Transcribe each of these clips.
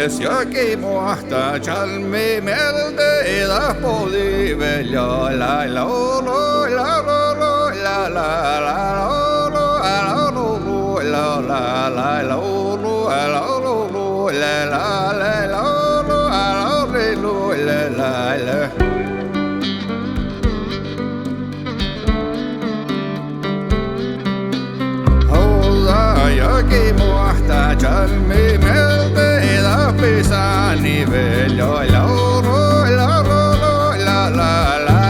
Siaki muhta jalmi melde da poli velja la la lo la la la la la la la la la la la Yaki محتاج الميمل إذا بيساني بلو لا لا لا لا لا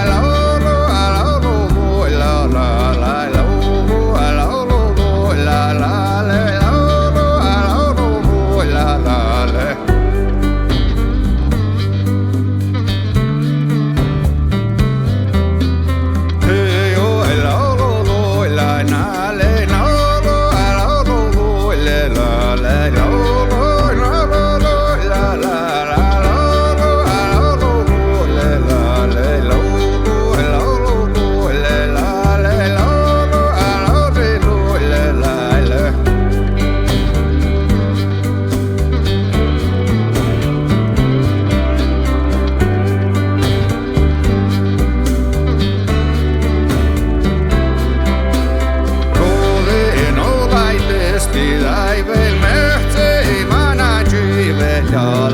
God.